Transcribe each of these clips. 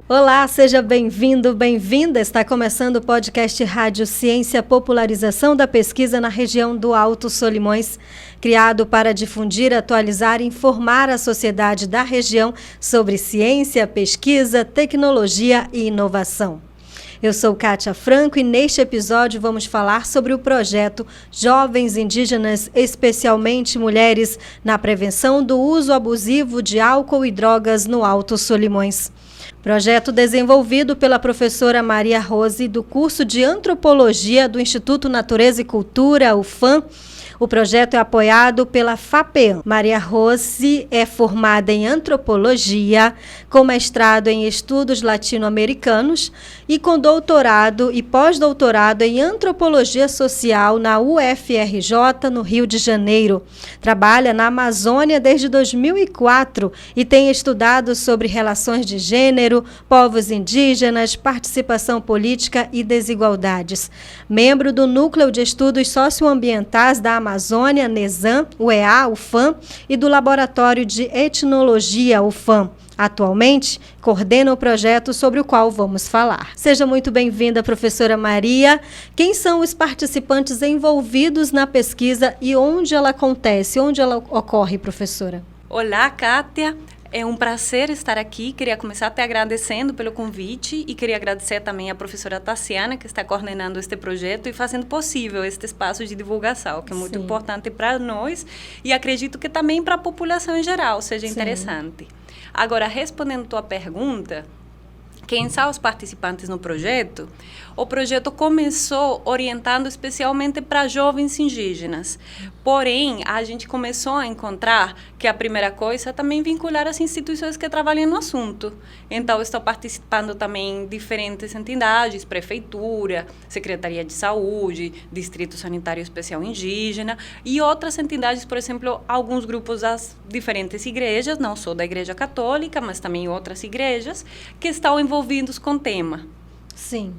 Olá, seja bem-vindo, bem-vinda. Está começando o podcast Rádio Ciência Popularização da Pesquisa na região do Alto Solimões, criado para difundir, atualizar e informar a sociedade da região sobre ciência, pesquisa, tecnologia e inovação. Eu sou Kátia Franco e neste episódio vamos falar sobre o projeto Jovens Indígenas, especialmente mulheres, na prevenção do uso abusivo de álcool e drogas no Alto Solimões. Projeto desenvolvido pela professora Maria Rose, do curso de Antropologia do Instituto Natureza e Cultura, UFAM. O projeto é apoiado pela FAPEAM. Maria Rose é formada em Antropologia, com mestrado em Estudos Latino-Americanos e com doutorado e pós-doutorado em Antropologia Social na UFRJ, no Rio de Janeiro. Trabalha na Amazônia desde 2004 e tem estudado sobre relações de gênero, povos indígenas, participação política e desigualdades. Membro do Núcleo de Estudos Socioambientais da Amazônia, NESAM, UEA, UFAM, e do Laboratório de Etnologia, UFAM. Atualmente, coordena o projeto sobre o qual vamos falar. Seja muito bem-vinda, professora Maria. Quem são os participantes envolvidos na pesquisa e onde ela acontece, onde ela ocorre, professora? Olá, Kátia. É um prazer estar aqui. Queria começar até agradecendo pelo convite e queria agradecer também à professora Tassiana, que está coordenando este projeto e fazendo possível este espaço de divulgação, que é muito importante para nós e acredito que também para a população em geral seja interessante. Agora, respondendo a tua pergunta, quem são os participantes no projeto? O projeto começou orientando especialmente para jovens indígenas. Porém, a gente começou a encontrar que a primeira coisa é também vincular as instituições que trabalham no assunto. Então, estou participando também diferentes entidades, prefeitura, Secretaria de Saúde, Distrito Sanitário Especial Indígena e outras entidades, por exemplo, alguns grupos das diferentes igrejas, não só da Igreja Católica, mas também outras igrejas, que estão envolvidos com o tema. Sim.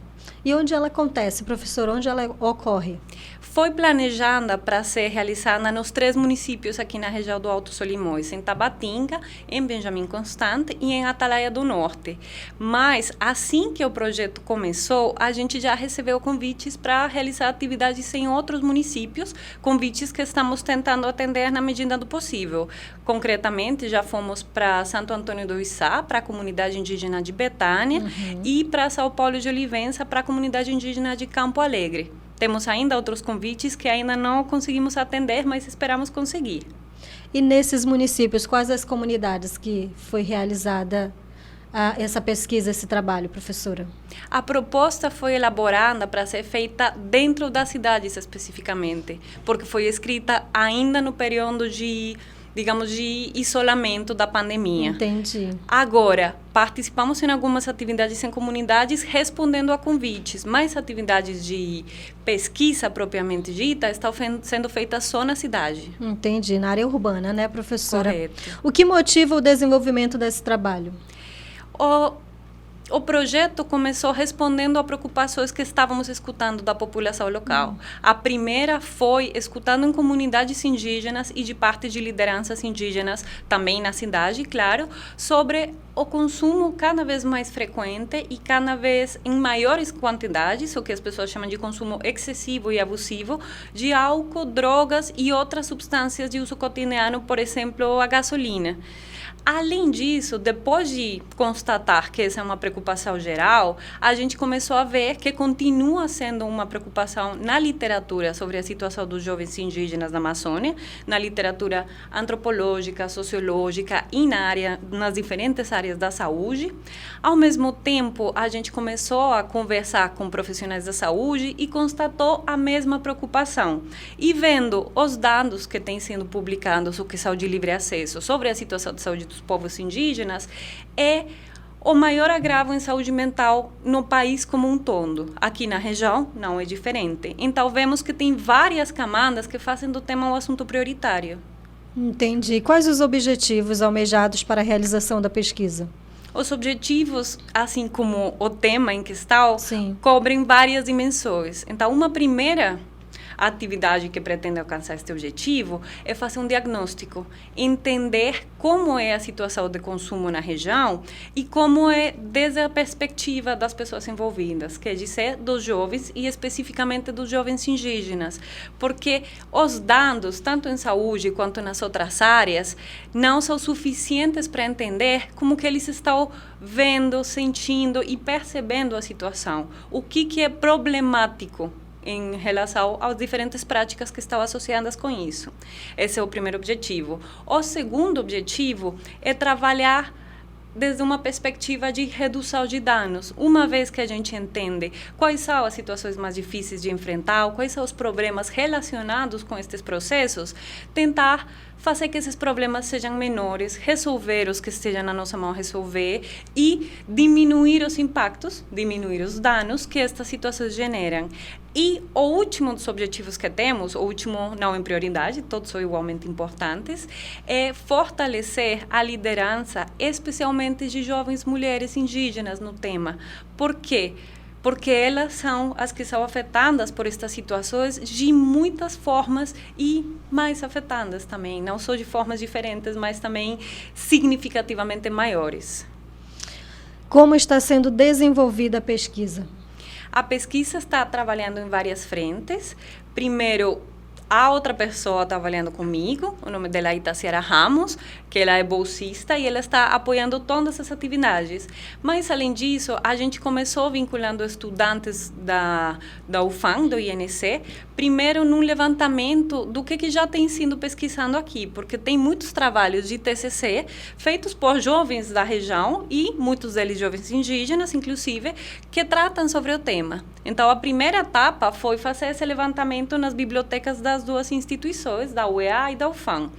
E onde ela acontece, professor? Onde ela ocorre? Foi planejada para ser realizada nos 3 municípios aqui na região do Alto Solimões, em Tabatinga, em Benjamin Constant e em Atalaia do Norte. Mas, assim que o projeto começou, a gente já recebeu convites para realizar atividades em outros municípios, convites que estamos tentando atender na medida do possível. Concretamente, já fomos para Santo Antônio do Içá, para a comunidade indígena de Betânia, e para São Paulo de Olivença, para a comunidade indígena de Campo Alegre. Temos ainda outros convites que ainda não conseguimos atender, mas esperamos conseguir. E nesses municípios, quais as comunidades que foi realizada essa pesquisa, esse trabalho, professora? A proposta foi elaborada para ser feita dentro das cidades especificamente, porque foi escrita ainda no período de isolamento da pandemia. Entendi. Agora, participamos em algumas atividades em comunidades respondendo a convites, mas atividades de pesquisa propriamente dita estão sendo feitas só na cidade. Entendi, na área urbana, né, professora? Correto. O que motiva o desenvolvimento desse trabalho? O projeto começou respondendo a preocupações que estávamos escutando da população local. A primeira foi escutando em comunidades indígenas e de parte de lideranças indígenas, também na cidade, claro, sobre o consumo cada vez mais frequente e cada vez em maiores quantidades, o que as pessoas chamam de consumo excessivo e abusivo, de álcool, drogas e outras substâncias de uso cotidiano, por exemplo, a gasolina. Além disso, depois de constatar que essa é uma preocupação geral, a gente começou a ver que continua sendo uma preocupação na literatura sobre a situação dos jovens indígenas na Amazônia, na literatura antropológica, sociológica e nas diferentes áreas da saúde. Ao mesmo tempo, a gente começou a conversar com profissionais da saúde e constatou a mesma preocupação. E vendo os dados que têm sido publicados, o que são de livre acesso, sobre a situação de saúde dos povos indígenas, é o maior agravo em saúde mental no país como um todo. Aqui na região não é diferente. Então, vemos que tem várias camadas que fazem do tema um assunto prioritário. Entendi. Quais os objetivos almejados para a realização da pesquisa? Os objetivos, assim como o tema em questão, Sim. cobrem várias dimensões. Então, uma primeira a atividade que pretende alcançar este objetivo é fazer um diagnóstico, entender como é a situação de consumo na região e como é desde a perspectiva das pessoas envolvidas, quer dizer, dos jovens e especificamente dos jovens indígenas, porque os dados, tanto em saúde quanto nas outras áreas, não são suficientes para entender como que eles estão vendo, sentindo e percebendo a situação, o que é problemático em relação às diferentes práticas que estão associadas com isso. Esse é o primeiro objetivo. O segundo objetivo é trabalhar desde uma perspectiva de redução de danos. Uma vez que a gente entende quais são as situações mais difíceis de enfrentar, quais são os problemas relacionados com estes processos, tentar fazer que esses problemas sejam menores, resolver os que estejam na nossa mão resolver e diminuir os impactos, diminuir os danos que estas situações generam. E o último dos objetivos que temos, o último não em prioridade, todos são igualmente importantes, é fortalecer a liderança, especialmente de jovens mulheres indígenas no tema. Por quê? Porque elas são as que são afetadas por estas situações de muitas formas e mais afetadas também, não só de formas diferentes, mas também significativamente maiores. Como está sendo desenvolvida a pesquisa? A pesquisa está trabalhando em várias frentes. Primeiro, a outra pessoa está trabalhando comigo, o nome dela é Itaciara Ramos, que ela é bolsista e ela está apoiando todas essas atividades. Mas, além disso, a gente começou vinculando estudantes da UFAM, do INC, primeiro num levantamento do que já tem sido pesquisando aqui, porque tem muitos trabalhos de TCC feitos por jovens da região e muitos deles jovens indígenas, inclusive, que tratam sobre o tema. Então, a primeira etapa foi fazer esse levantamento nas bibliotecas das duas instituições, da UEA e da UFAM.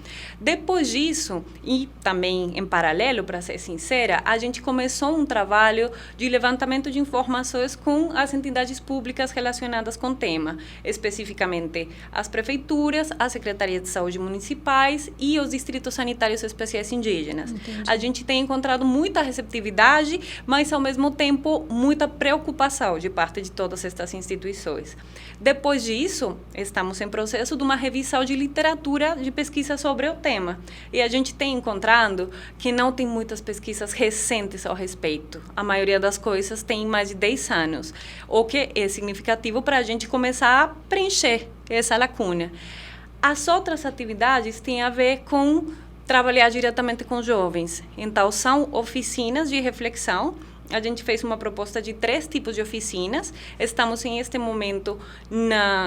Depois disso, e também em paralelo, para ser sincera, a gente começou um trabalho de levantamento de informações com as entidades públicas relacionadas com o tema, especificamente as prefeituras, as secretarias de saúde municipais e os distritos sanitários especiais indígenas. Entendi. A gente tem encontrado muita receptividade, mas, ao mesmo tempo, muita preocupação de parte de todas estas instituições. Depois disso, estamos em processo de uma revisão de literatura de pesquisa sobre o tema. E a gente tem encontrado que não tem muitas pesquisas recentes ao respeito. A maioria das coisas tem mais de 10 anos, o que é significativo para a gente começar a preencher essa lacuna. As outras atividades têm a ver com trabalhar diretamente com jovens. Então, são oficinas de reflexão. A gente fez uma proposta de 3 tipos de oficinas. Estamos, em este momento,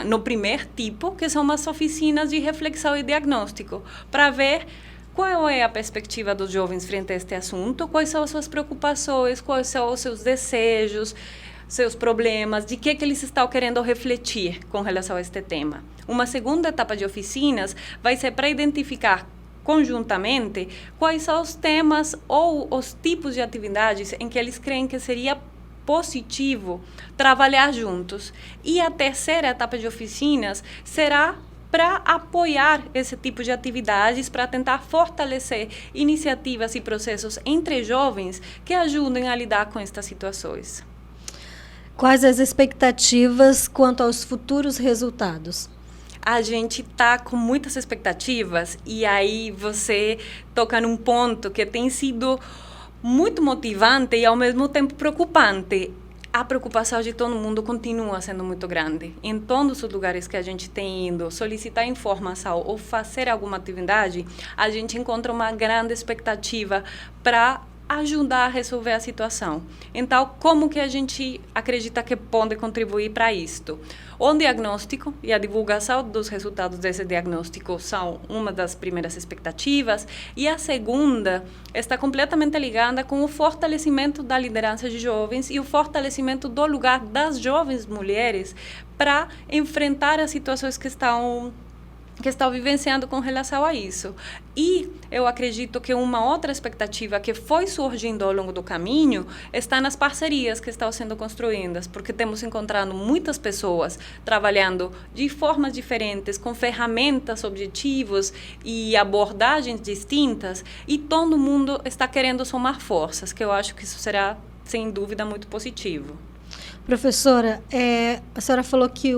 no primeiro tipo, que são as oficinas de reflexão e diagnóstico, para ver qual é a perspectiva dos jovens frente a este assunto, quais são as suas preocupações, quais são os seus desejos, seus problemas, de que eles estão querendo refletir com relação a este tema. Uma segunda etapa de oficinas vai ser para identificar conjuntamente quais são os temas ou os tipos de atividades em que eles creem que seria positivo trabalhar juntos. E a terceira etapa de oficinas será para apoiar esse tipo de atividades, para tentar fortalecer iniciativas e processos entre jovens que ajudem a lidar com estas situações. Quais as expectativas quanto aos futuros resultados? A gente está com muitas expectativas e aí você toca num ponto que tem sido muito motivante e, ao mesmo tempo, preocupante. A preocupação de todo mundo continua sendo muito grande. Em todos os lugares que a gente tem ido solicitar informação ou fazer alguma atividade, a gente encontra uma grande expectativa para ajudar a resolver a situação. Então, como que a gente acredita que pode contribuir para isto? O diagnóstico e a divulgação dos resultados desse diagnóstico são uma das primeiras expectativas, e a segunda está completamente ligada com o fortalecimento da liderança de jovens e o fortalecimento do lugar das jovens mulheres para enfrentar as situações que estão vivenciando com relação a isso. E eu acredito que uma outra expectativa que foi surgindo ao longo do caminho está nas parcerias que estão sendo construídas, porque temos encontrado muitas pessoas trabalhando de formas diferentes, com ferramentas, objetivos e abordagens distintas, e todo mundo está querendo somar forças, que eu acho que isso será, sem dúvida, muito positivo. Professora, a senhora falou que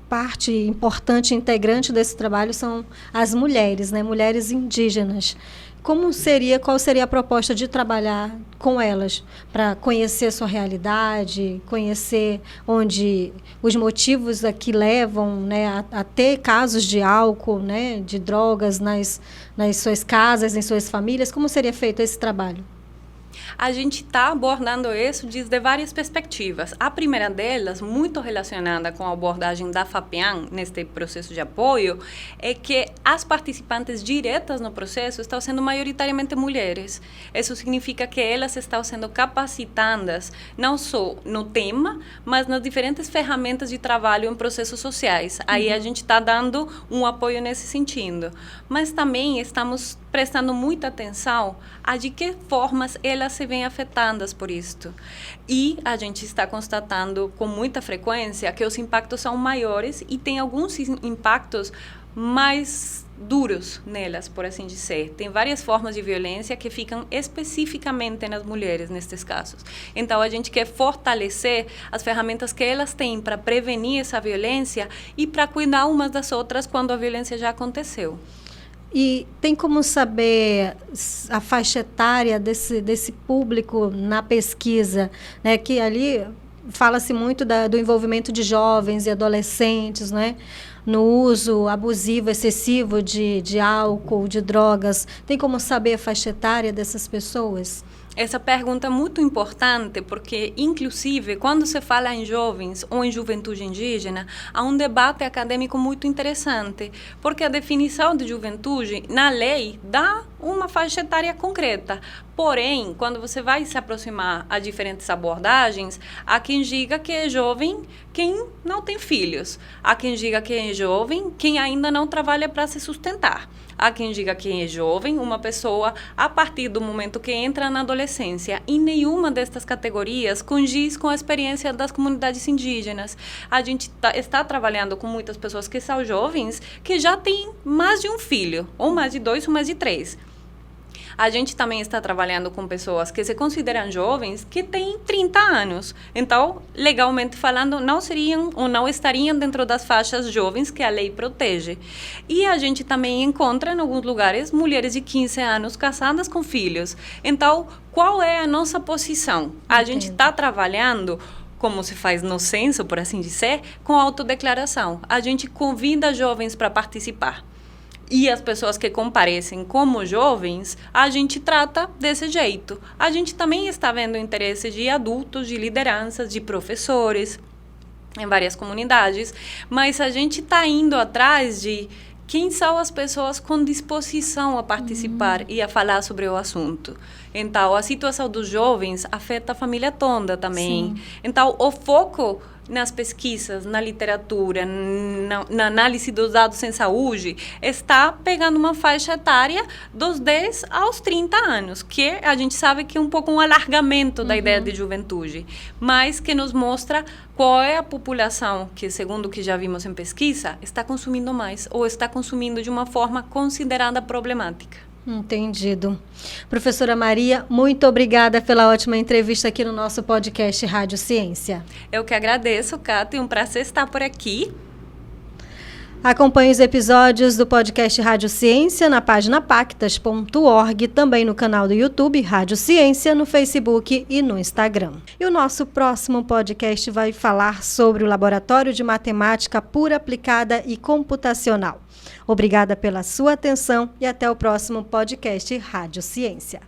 parte importante, integrante desse trabalho são as mulheres, né? Mulheres indígenas. Qual seria a proposta de trabalhar com elas, para conhecer a sua realidade, conhecer onde os motivos aqui levam, né, a ter casos de álcool, né, de drogas nas suas casas, em suas famílias? Como seria feito esse trabalho? A gente está abordando isso desde várias perspectivas. A primeira delas, muito relacionada com a abordagem da FAPEAM neste processo de apoio, é que as participantes diretas no processo estão sendo maioritariamente mulheres. Isso significa que elas estão sendo capacitadas não só no tema, mas nas diferentes ferramentas de trabalho em processos sociais. Aí a gente está dando um apoio nesse sentido. Mas também estamos prestando muita atenção a de que formas elas se veem afetadas por isto. E a gente está constatando com muita frequência que os impactos são maiores e tem alguns impactos mais duros nelas, por assim dizer. Tem várias formas de violência que ficam especificamente nas mulheres nestes casos. Então, a gente quer fortalecer as ferramentas que elas têm para prevenir essa violência e para cuidar umas das outras quando a violência já aconteceu. E tem como saber a faixa etária desse público na pesquisa, né? Que ali fala-se muito do envolvimento de jovens e adolescentes, né? No uso abusivo, excessivo de álcool, de drogas. Tem como saber a faixa etária dessas pessoas? Essa pergunta é muito importante porque, inclusive, quando se fala em jovens ou em juventude indígena, há um debate acadêmico muito interessante, porque a definição de juventude, na lei, dá uma faixa etária concreta. Porém, quando você vai se aproximar a diferentes abordagens, há quem diga que é jovem quem não tem filhos, há quem diga que é jovem quem ainda não trabalha para se sustentar. Há quem diga que é jovem, uma pessoa a partir do momento que entra na adolescência. E nenhuma destas categorias condiz com a experiência das comunidades indígenas. A gente está trabalhando com muitas pessoas que são jovens, que já têm mais de um filho, ou mais de 2, ou mais de 3. A gente também está trabalhando com pessoas que se consideram jovens que têm 30 anos. Então, legalmente falando, não seriam ou não estariam dentro das faixas jovens que a lei protege. E a gente também encontra, em alguns lugares, mulheres de 15 anos casadas com filhos. Então, qual é a nossa posição? A gente está trabalhando, como se faz no censo, por assim dizer, com autodeclaração. A gente convida jovens para participar. E as pessoas que comparecem como jovens, a gente trata desse jeito. A gente também está vendo o interesse de adultos, de lideranças, de professores, em várias comunidades, mas a gente está indo atrás de quem são as pessoas com disposição a participar e a falar sobre o assunto. Então, a situação dos jovens afeta a família toda também. Sim. Então, o foco nas pesquisas, na literatura, na análise dos dados em saúde, está pegando uma faixa etária dos 10 aos 30 anos, que a gente sabe que é um pouco um alargamento da ideia de juventude, mas que nos mostra qual é a população que, segundo o que já vimos em pesquisa, está consumindo mais ou está consumindo de uma forma considerada problemática. Entendido. Professora Maria, muito obrigada pela ótima entrevista aqui no nosso podcast Rádio Ciência. Eu que agradeço, Cátia, é um prazer estar por aqui. Acompanhe os episódios do podcast Rádio Ciência na página pactas.org, também no canal do YouTube Rádio Ciência, no Facebook e no Instagram. E o nosso próximo podcast vai falar sobre o Laboratório de Matemática Pura Aplicada e Computacional. Obrigada pela sua atenção e até o próximo podcast Rádio Ciência.